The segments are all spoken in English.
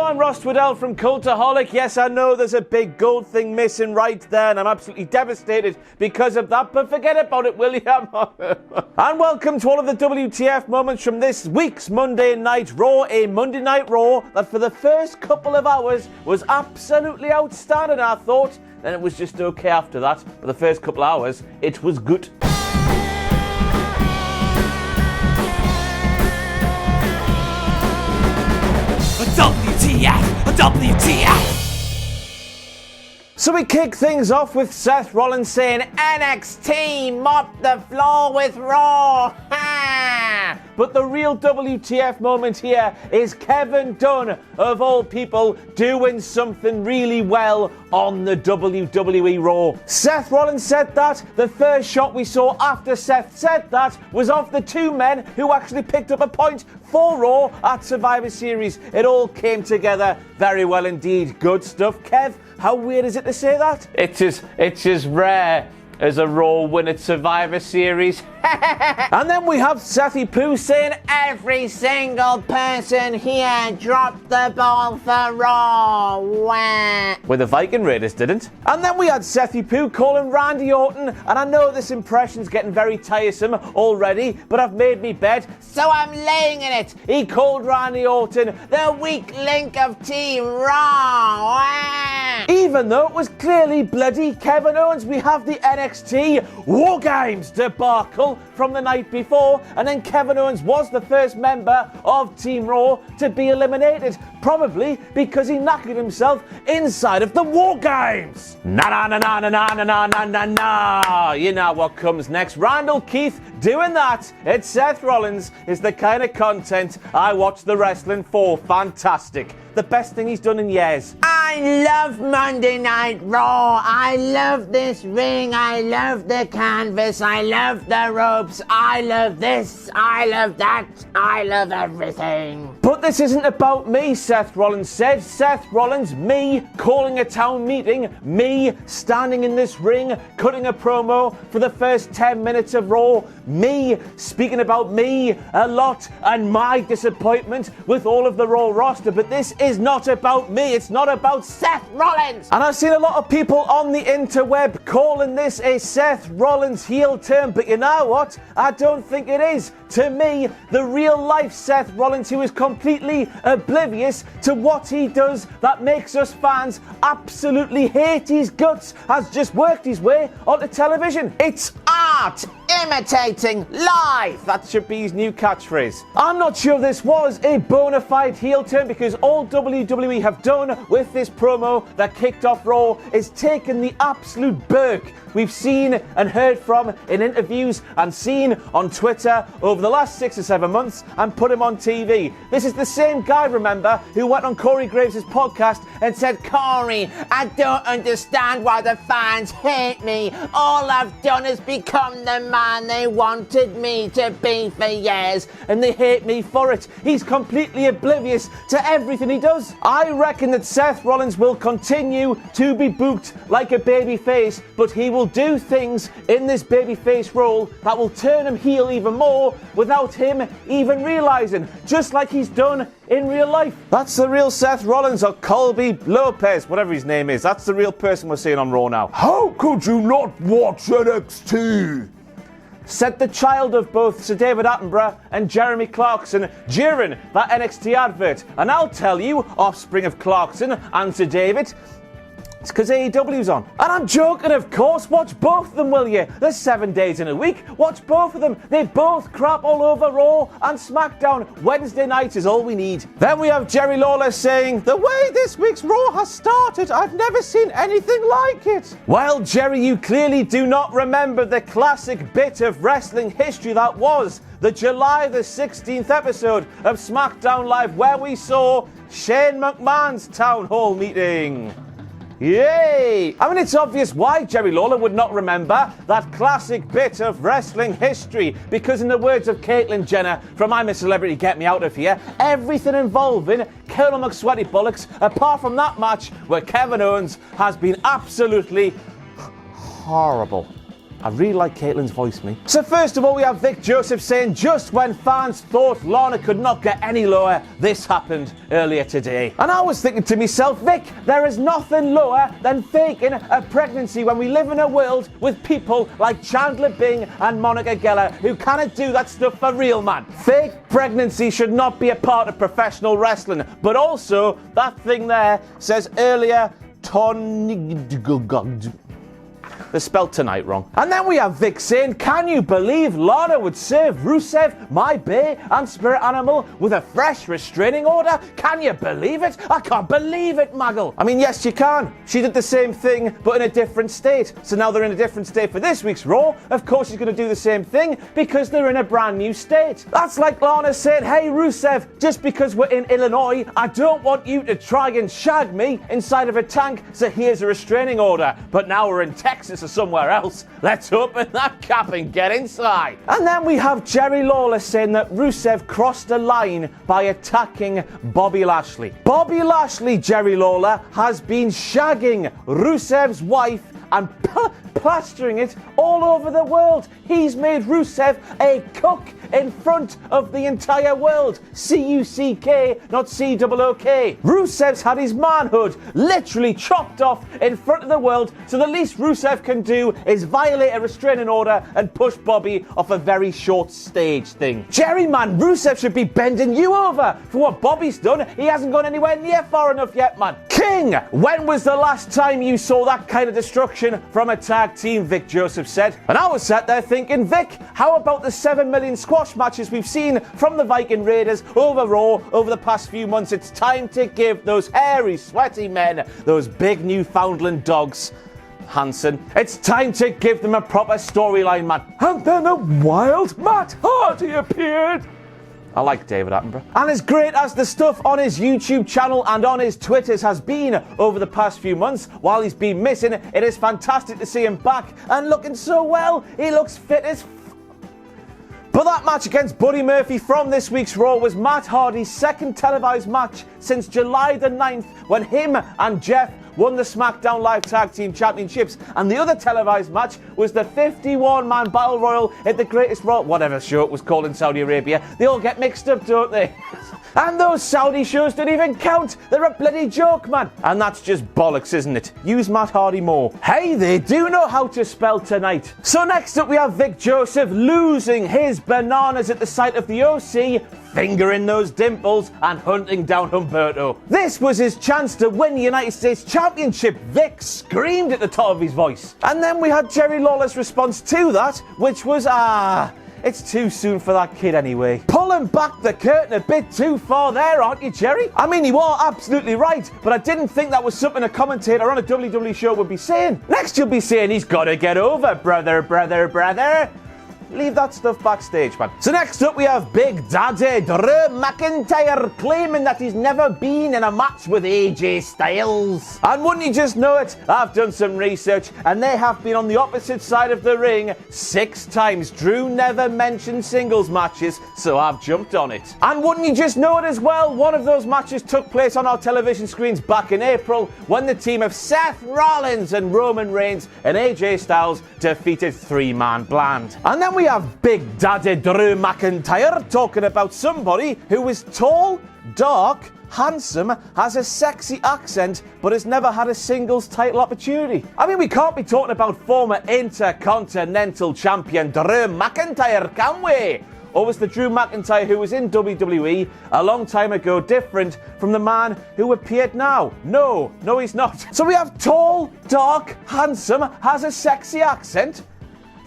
I'm Ross Twiddell from Cultaholic. Yes, I know there's a big gold thing missing right there, and I'm absolutely devastated because of that, but forget about it, will you? And welcome to all of the WTF moments from this week's Monday Night Raw, a Monday Night Raw that for the first couple of hours was absolutely outstanding, I thought. Then it was just okay after that. For the first couple of hours, it was good. WTF! So we kick things off with Seth Rollins saying, NXT mop the floor with Raw. Ha! But the real WTF moment here is Kevin Dunn, of all people, doing something really well on the WWE Raw. Seth Rollins said that. The first shot we saw after Seth said that was of the two men who actually picked up a point for Raw at Survivor Series. It all came together very well indeed. Good stuff. Kev, how weird is it to say that? It's as rare as a Raw win at Survivor Series. And then we have Sethy Poo saying, every single person here dropped the ball for Raw. Wah. Well, the Viking Raiders didn't. And then we had Sethy Poo calling Randy Orton, and I know this impression's getting very tiresome already, but I've made me bed, so I'm laying in it. He called Randy Orton the weak link of Team Raw. Wah. Even though it was clearly bloody Kevin Owens, we have the NXT War Games debacle from the night before, and then Kevin Owens was the first member of Team Raw to be eliminated, probably because he knackered himself inside of the War Games. Na na na na na na na na na na. You know what comes next. Randall Keith doing that. It's Seth Rollins is the kind of content I watch the wrestling for. Fantastic. The best thing he's done in years. I love Monday Night Raw. I love this ring. I love the canvas. I love the ropes. I love this. I love that. I love everything. But this isn't about me, Seth Rollins said. Seth Rollins, me calling a town meeting, me standing in this ring, cutting a promo for the first 10 minutes of Raw, me speaking about me a lot and my disappointment with all of the Raw roster. But this is not about me. It's not about Seth Rollins. And I've seen a lot of people on the interweb calling this a Seth Rollins heel turn, but you know what? I don't think it is. To me, the real life Seth Rollins, who is completely oblivious to what he does that makes us fans absolutely hate his guts, has just worked his way onto television. It's art imitating life. That should be his new catchphrase. I'm not sure this was a bona fide heel turn, because all WWE have done with this promo that kicked off Raw is taken the absolute burk we've seen and heard from in interviews and seen on Twitter over the last 6 or 7 months and put him on TV. This is the same guy, remember, who went on Corey Graves' podcast and said, Corey, I don't understand why the fans hate me. All I've done is become the man they wanted me to be for years, and they hate me for it. He's completely oblivious to everything he does. I reckon that Seth Rollins will continue to be booked like a babyface, but he will do things in this babyface role that will turn him heel even more without him even realizing, just like he's done in real life. That's the real Seth Rollins, or Colby Lopez, whatever his name is. That's the real person we're seeing on Raw now. How could you not watch NXT? Said the child of both Sir David Attenborough and Jeremy Clarkson during that NXT advert. And I'll tell you, offspring of Clarkson and Sir David, it's because AEW's on. And I'm joking, of course. Watch both of them, will you? There's 7 days in a week. Watch both of them. They both crap all over Raw and SmackDown. Wednesday night is all we need. Then we have Jerry Lawler saying, the way this week's Raw has started, I've never seen anything like it. Well, Jerry, you clearly do not remember the classic bit of wrestling history that was the July the 16th episode of SmackDown Live, where we saw Shane McMahon's town hall meeting. Yay! I mean, it's obvious why Jerry Lawler would not remember that classic bit of wrestling history, because in the words of Caitlyn Jenner from I'm a Celebrity, Get Me Out of Here, everything involving Colonel McSweaty Bullocks, apart from that match where Kevin Owens has been absolutely horrible. I really like Caitlin's voice, me. So first of all, we have Vic Joseph saying, just when fans thought Lana could not get any lower, this happened earlier today. And I was thinking to myself, Vic, there is nothing lower than faking a pregnancy when we live in a world with people like Chandler Bing and Monica Geller who cannot do that stuff for real, man. Fake pregnancy should not be a part of professional wrestling. But also, that thing there says earlier, They're spelled tonight wrong. And then we have Vic saying, can you believe Lana would serve Rusev, my bay and spirit animal with a fresh restraining order? Can you believe it? I can't believe it, Maggle. I mean, yes, you can. She did the same thing, but in a different state. So now they're in a different state for this week's Raw. Of course, she's going to do the same thing because they're in a brand new state. That's like Lana saying, hey, Rusev, just because we're in Illinois, I don't want you to try and shag me inside of a tank, so here's a restraining order. But now we're in Texas or somewhere else. Let's open that cap and get inside. And then we have Jerry Lawler saying that Rusev crossed a line by attacking Bobby Lashley. Bobby Lashley, Jerry Lawler, has been shagging Rusev's wife and plastering it all over the world. He's made Rusev a cook in front of the entire world. C-U-C-K, not C-O-O-K. Rusev's had his manhood literally chopped off in front of the world, so the least Rusev can do is violate a restraining order and push Bobby off a very short stage thing. Jerry, man, Rusev should be bending you over for what Bobby's done. He hasn't gone anywhere near far enough yet, man. King, when was the last time you saw that kind of destruction from a tag team, Vic Joseph said. And I was sat there thinking, Vic, how about the 7 million squash matches we've seen from the Viking Raiders over Raw over the past few months? It's time to give those hairy, sweaty men, those big Newfoundland dogs, Hanson, it's time to give them a proper storyline, man. And then a wild Matt Hardy appeared. I like David Attenborough. And as great as the stuff on his YouTube channel and on his Twitters has been over the past few months, while he's been missing, it is fantastic to see him back and looking so well. He looks fit as But that match against Buddy Murphy from this week's Raw was Matt Hardy's second televised match since July the 9th, when him and Jeff won the SmackDown Live Tag Team Championships. And the other televised match was the 51-man Battle Royal at the Greatest Raw, whatever show it was called in Saudi Arabia. They all get mixed up, don't they? And those Saudi shows don't even count. They're a bloody joke, man. And that's just bollocks, isn't it? Use Matt Hardy more. Hey, they do know how to spell tonight. So next up we have Vic Joseph losing his bananas at the sight of the OC, fingering those dimples and hunting down Humberto. This was his chance to win the United States Championship. Vic screamed at the top of his voice. And then we had Jerry Lawler's response to that, which was, it's too soon for that kid anyway. Pulling back the curtain a bit too far there, aren't you, Jerry? I mean, you are absolutely right, but I didn't think that was something a commentator on a WWE show would be saying. Next you'll be saying he's got to get over, brother. Leave that stuff backstage, man. So next up we have Big Daddy Drew McIntyre claiming that he's never been in a match with AJ Styles. And wouldn't you just know it, I've done some research and they have been on the opposite side of the ring 6 times. Drew never mentioned singles matches, so I've jumped on it. And wouldn't you just know it as well, one of those matches took place on our television screens back in April when the team of Seth Rollins and Roman Reigns and AJ Styles defeated 3-man Bland. And then we have Big Daddy Drew McIntyre talking about somebody who is tall, dark, handsome, has a sexy accent, but has never had a singles title opportunity. I mean, we can't be talking about former Intercontinental Champion Drew McIntyre, can we? Or was the Drew McIntyre who was in WWE a long time ago different from the man who appeared now? No, he's not. So we have tall, dark, handsome, has a sexy accent.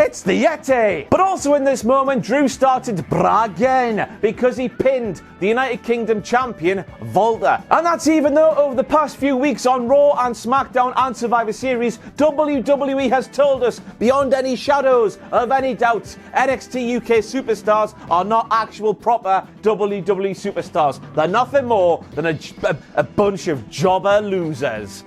It's the Yeti! But also in this moment, Drew started bragging because he pinned the United Kingdom champion, Volta. And that's even though over the past few weeks on Raw and SmackDown and Survivor Series, WWE has told us beyond any shadows of any doubt, NXT UK superstars are not actual proper WWE superstars. They're nothing more than a bunch of jobber losers.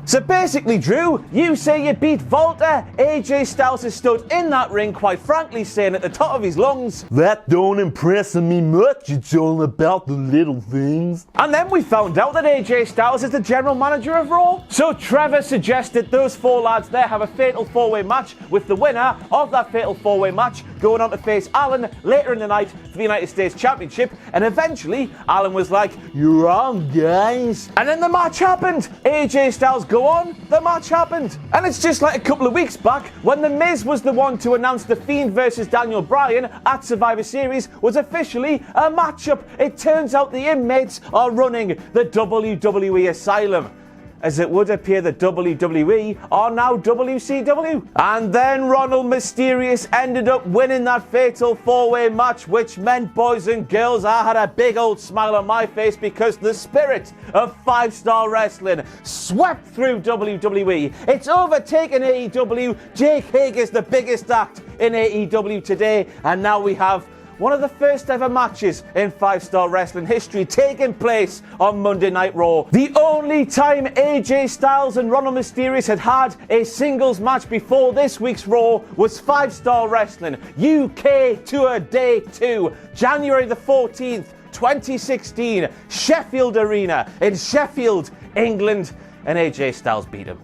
So basically, Drew, you say you beat Volta. AJ Styles has stood in that ring, quite frankly, saying at the top of his lungs, "That don't impress me much, it's all about the little things." And then we found out that AJ Styles is the general manager of Raw. So Trevor suggested those four lads there have a fatal four-way match, with the winner of that fatal four-way match going on to face Alan later in the night for the United States Championship. And eventually, Alan was like, "You're on, guys." and then the match happened. AJ Styles go on, the match happened. And it's just like a couple of weeks back when The Miz was the one to announce The Fiend versus Daniel Bryan at Survivor Series was officially a matchup. It turns out the inmates are running the WWE Asylum. As it would appear that WWE are now WCW. And then Ronald Mysterious ended up winning that fatal four-way match, which meant, boys and girls, I had a big old smile on my face because the spirit of five-star wrestling swept through WWE. It's overtaken AEW. Jake Hager is the biggest act in AEW today, and now we have one of the first ever matches in five-star wrestling history taking place on Monday Night Raw. The only time AJ Styles and Ronald Mysterious had a singles match before this week's Raw was five-star wrestling UK Tour Day 2, January the 14th, 2016, Sheffield Arena in Sheffield, England, and AJ Styles beat him.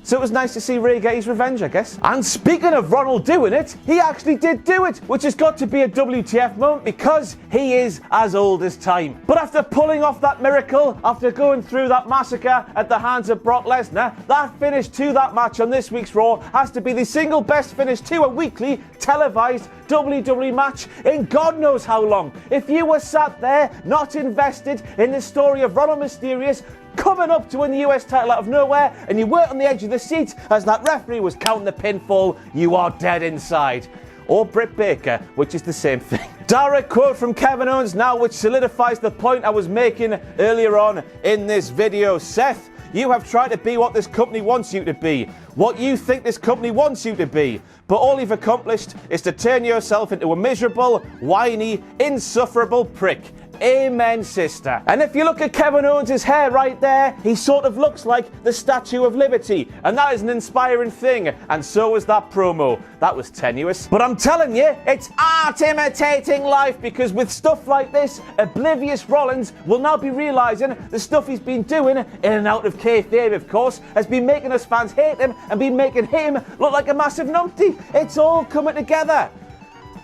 So it was nice to see Rey get his revenge, I guess. And speaking of Ronald doing it, he actually did do it, which has got to be a WTF moment because he is as old as time. But after pulling off that miracle, after going through that massacre at the hands of Brock Lesnar, that finish to that match on this week's Raw has to be the single best finish to a weekly televised WWE match in God knows how long. If you were sat there not invested in the story of Ronald Mysterious coming up to win the US title out of nowhere, and you weren't on the edge of the seat as that referee was counting the pinfall, you are dead inside. Or Britt Baker, which is the same thing. Direct quote from Kevin Owens now, which solidifies the point I was making earlier on in this video. Seth, you have tried to be what this company wants you to be, what you think this company wants you to be, but all you've accomplished is to turn yourself into a miserable, whiny, insufferable prick. Amen, sister. And if you look at Kevin Owens' hair right there, he sort of looks like the Statue of Liberty. And that is an inspiring thing. And so was that promo. That was tenuous. But I'm telling you, it's art imitating life, because with stuff like this, oblivious Rollins will now be realising the stuff he's been doing, in and out of kayfabe, of course, has been making us fans hate him and been making him look like a massive numpty. It's all coming together.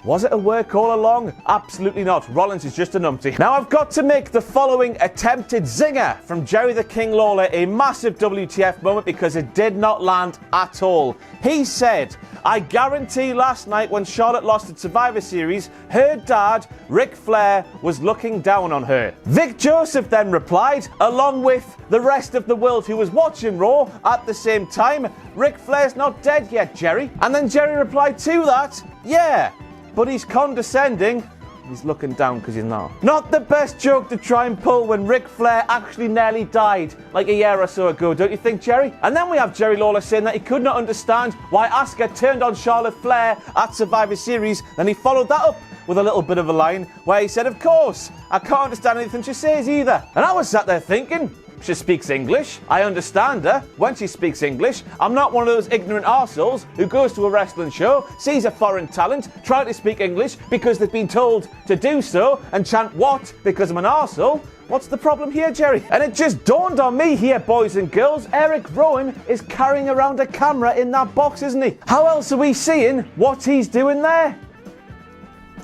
Was it a work all along? Absolutely not. Rollins is just a numpty. Now I've got to make the following attempted zinger from Jerry the King Lawler a massive WTF moment because it did not land at all. He said, "I guarantee last night when Charlotte lost at Survivor Series, her dad, Ric Flair, was looking down on her." Vic Joseph then replied, along with the rest of the world who was watching Raw at the same time, "Ric Flair's not dead yet, Jerry." And then Jerry replied to that, "Yeah, but he's condescending." He's looking down because he's not. Not the best joke to try and pull when Ric Flair actually nearly died like a year or so ago, don't you think, Jerry? And then we have Jerry Lawler saying that he could not understand why Asuka turned on Charlotte Flair at Survivor Series. Then he followed that up with a little bit of a line where he said, "Of course, I can't understand anything she says either." And I was sat there thinking, she speaks English. I understand her when she speaks English. I'm not one of those ignorant arseholes who goes to a wrestling show, sees a foreign talent, try to speak English because they've been told to do so, and chant "what" because I'm an arsehole. What's the problem here, Jerry? And it just dawned on me here, boys and girls, Erick Rowan is carrying around a camera in that box, isn't he? How else are we seeing what he's doing there?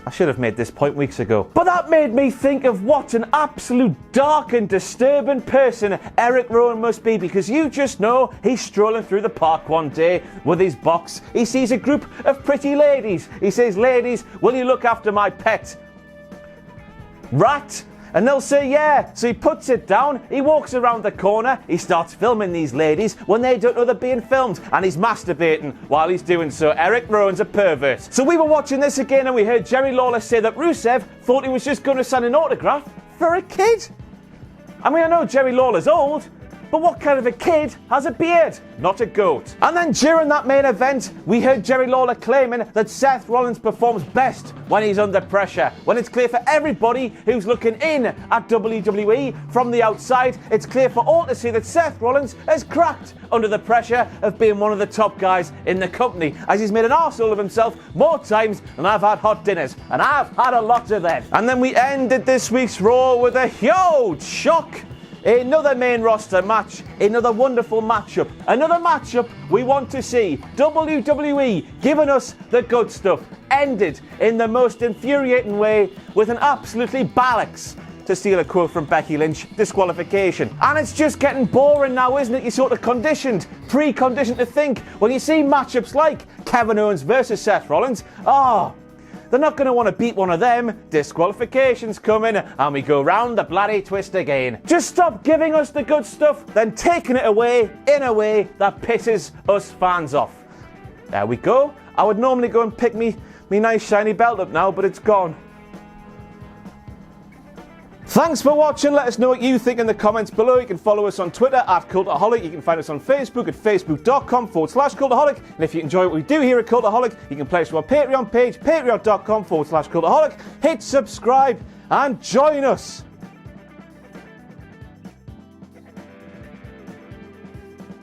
I should have made this point weeks ago. But that made me think of what an absolute dark and disturbing person Erick Rowan must be, because you just know he's strolling through the park one day with his box. He sees a group of pretty ladies. He says, "Ladies, will you look after my pet rat?" And they'll say, "Yeah." So he puts it down, he walks around the corner, he starts filming these ladies when they don't know they're being filmed, and he's masturbating while he's doing so. Erick Rowan's a pervert. So we were watching this again and we heard Jerry Lawler say that Rusev thought he was just going to sign an autograph for a kid. I mean, I know Jerry Lawler's old, But what kind of a kid has a beard? Not a goat. And then during that main event, we heard Jerry Lawler claiming that Seth Rollins performs best when he's under pressure. When it's clear for everybody who's looking in at WWE from the outside, it's clear for all to see that Seth Rollins has cracked under the pressure of being one of the top guys in the company, as he's made an arsehole of himself more times than I've had hot dinners, and I've had a lot of them. And then we ended this week's Raw with a huge shock. Another main roster match, another wonderful matchup, another matchup we want to see. WWE giving us the good stuff, ended in the most infuriating way with an absolutely bollocks, to steal a quote from Becky Lynch, disqualification. And it's just getting boring now, isn't it? You're sort of pre-conditioned to think when you see matchups like Kevin Owens versus Seth Rollins, they're not going to want to beat one of them. Disqualification's coming, and we go round the bloody twist again. Just stop giving us the good stuff, then taking it away in a way that pisses us fans off. There we go. I would normally go and pick me nice shiny belt up now, but it's gone. Thanks for watching. Let us know what you think in the comments below. You can follow us on Twitter at Cultaholic. You can find us on Facebook at facebook.com/Cultaholic. And if you enjoy what we do here at Cultaholic, you can play us to our Patreon page, patreon.com/Cultaholic. Hit subscribe and join us.